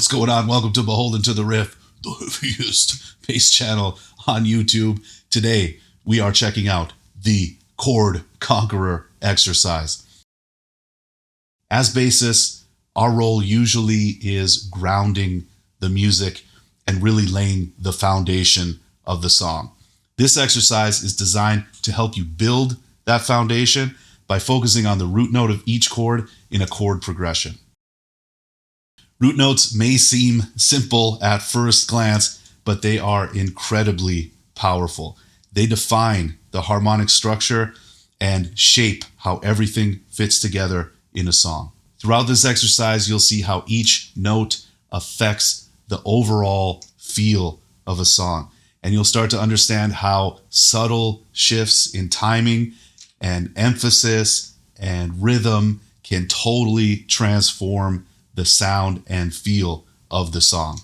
What's going on? Welcome to Beholden to the Riff, the heaviest bass channel on YouTube. Today, we are checking out the Chord Conqueror exercise. As bassists, our role usually is grounding the music and really laying the foundation of the song. This exercise is designed to help you build that foundation by focusing on the root note of each chord in a chord progression. Root notes may seem simple at first glance, but they are incredibly powerful. They define the harmonic structure and shape how everything fits together in a song. Throughout this exercise, you'll see how each note affects the overall feel of a song. And you'll start to understand how subtle shifts in timing and emphasis and rhythm can totally transform the sound and feel of the song.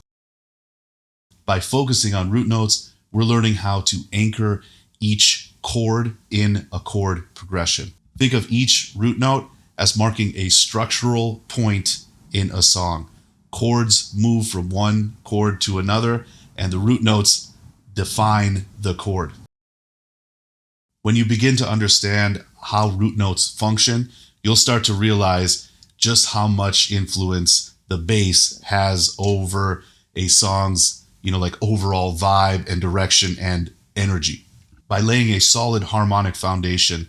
By focusing on root notes, we're learning how to anchor each chord in a chord progression. Think of each root note as marking a structural point in a song. Chords move from one chord to another, and the root notes define the chord. When you begin to understand how root notes function, you'll start to realize just how much influence the bass has over a song's, overall vibe and direction and energy. By laying a solid harmonic foundation,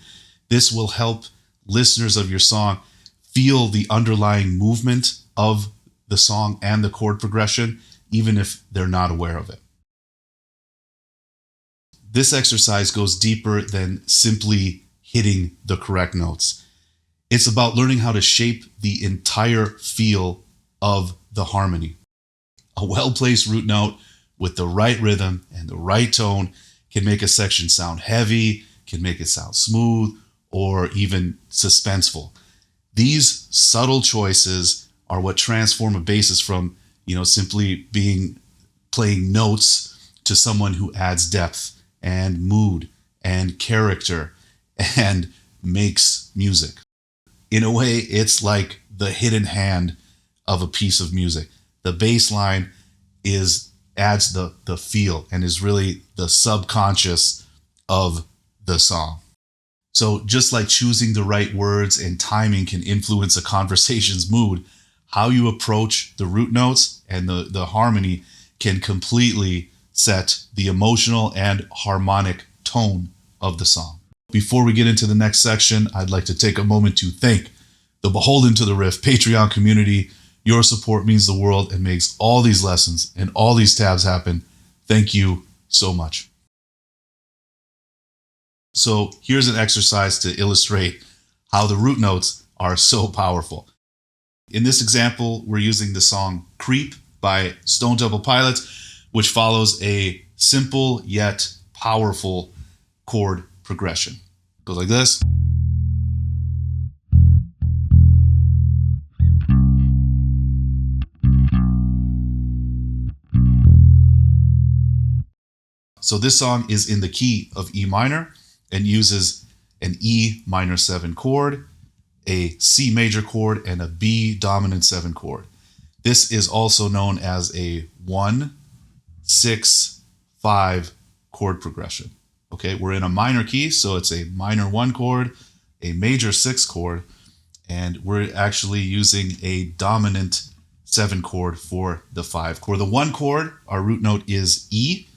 this will help listeners of your song feel the underlying movement of the song and the chord progression, even if they're not aware of it. This exercise goes deeper than simply hitting the correct notes. It's about learning how to shape the entire feel of the harmony. A well-placed root note with the right rhythm and the right tone can make a section sound heavy, can make it sound smooth, or even suspenseful. These subtle choices are what transform a bassist from, simply playing notes to someone who adds depth and mood and character and makes music. In a way, it's like the hidden hand of a piece of music. The bass line adds the feel and is really the subconscious of the song. So just like choosing the right words and timing can influence a conversation's mood, how you approach the root notes and the harmony can completely set the emotional and harmonic tone of the song. Before we get into the next section, I'd like to take a moment to thank the Beholden to the Riff Patreon community. Your support means the world and makes all these lessons and all these tabs happen. Thank you so much. So here's an exercise to illustrate how the root notes are so powerful. In this example, we're using the song Creep by Stone Temple Pilots, which follows a simple yet powerful chord progression. It goes like this. So this song is in the key of E minor and uses an E minor 7 chord, a C major chord, and a B dominant 7 chord. This is also known as a 1-6-5 chord progression. Okay, we're in a minor key, so it's a minor 1 chord, a major 6 chord, and we're actually using a dominant 7 chord for the 5 chord. The 1 chord, our root note is E.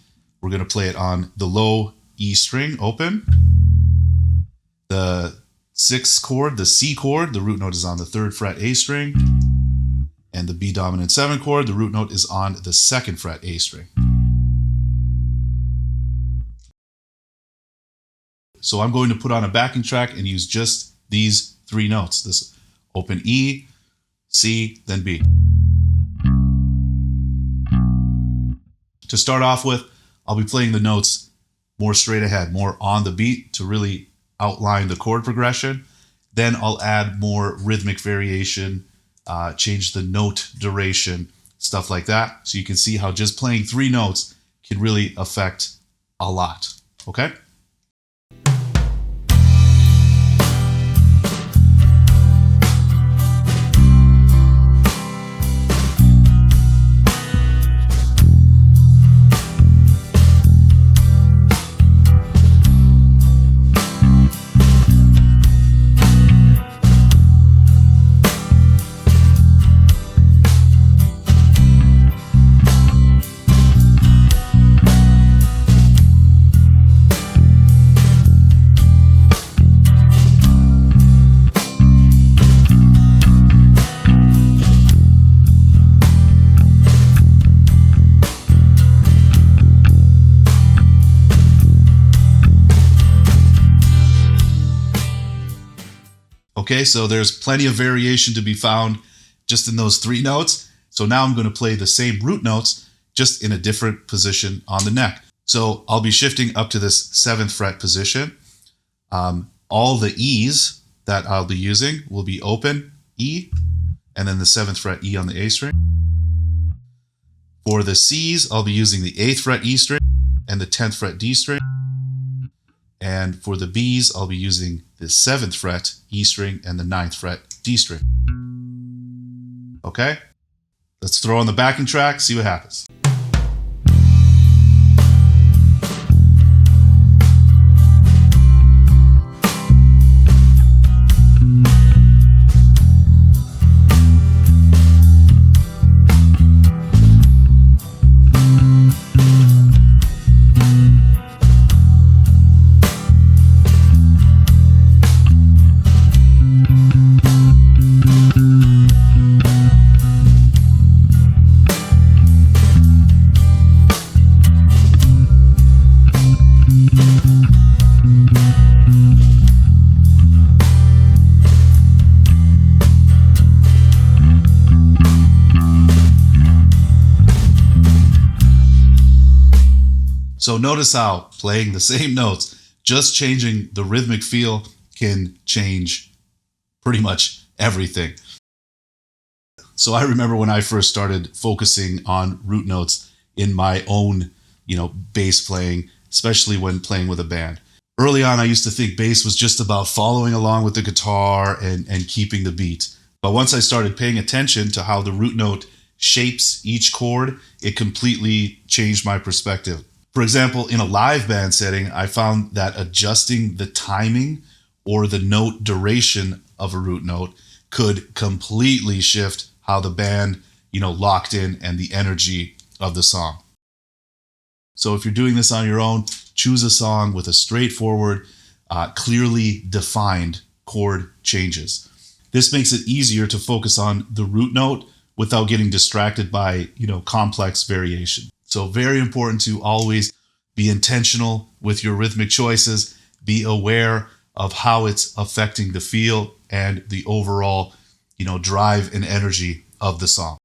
We're going to play it on the low E string, open. The 6th chord, the C chord, the root note is on the 3rd fret A string. And the B dominant 7 chord, the root note is on the 2nd fret A string. So I'm going to put on a backing track and use just these 3 notes. This open E, C, then B. To start off with, I'll be playing the notes more straight ahead, more on the beat to really outline the chord progression. Then I'll add more rhythmic variation, change the note duration, stuff like that. So you can see how just playing 3 notes can really affect a lot. Okay? Okay, so there's plenty of variation to be found just in those 3 notes. So now I'm going to play the same root notes, just in a different position on the neck. So I'll be shifting up to this 7th fret position. All the E's that I'll be using will be open E, and then the 7th fret E on the A string. For the C's, I'll be using the 8th fret E string and the 10th fret D string. And for the B's, I'll be using the 7th fret E string and the 9th fret D string. Okay? Let's throw on the backing track, see what happens. So notice how playing the same notes, just changing the rhythmic feel can change pretty much everything. So I remember when I first started focusing on root notes in my own, bass playing, especially when playing with a band. Early on, I used to think bass was just about following along with the guitar and keeping the beat. But once I started paying attention to how the root note shapes each chord, it completely changed my perspective. For example, in a live band setting, I found that adjusting the timing or the note duration of a root note could completely shift how the band, locked in and the energy of the song. So if you're doing this on your own, choose a song with a straightforward, clearly defined chord changes. This makes it easier to focus on the root note without getting distracted by, complex variation. So very important to always be intentional with your rhythmic choices, be aware of how it's affecting the feel and the overall, drive and energy of the song.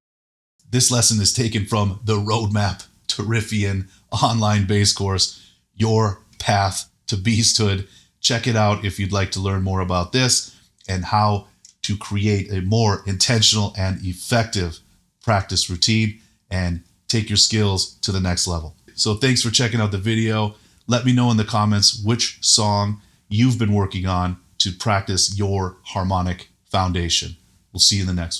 This lesson is taken from the Roadmap to Riffian online bass course, Your Path to Beasthood. Check it out if you'd like to learn more about this and how to create a more intentional and effective practice routine and take your skills to the next level. So thanks for checking out the video. Let me know in the comments which song you've been working on to practice your harmonic foundation. We'll see you in the next one.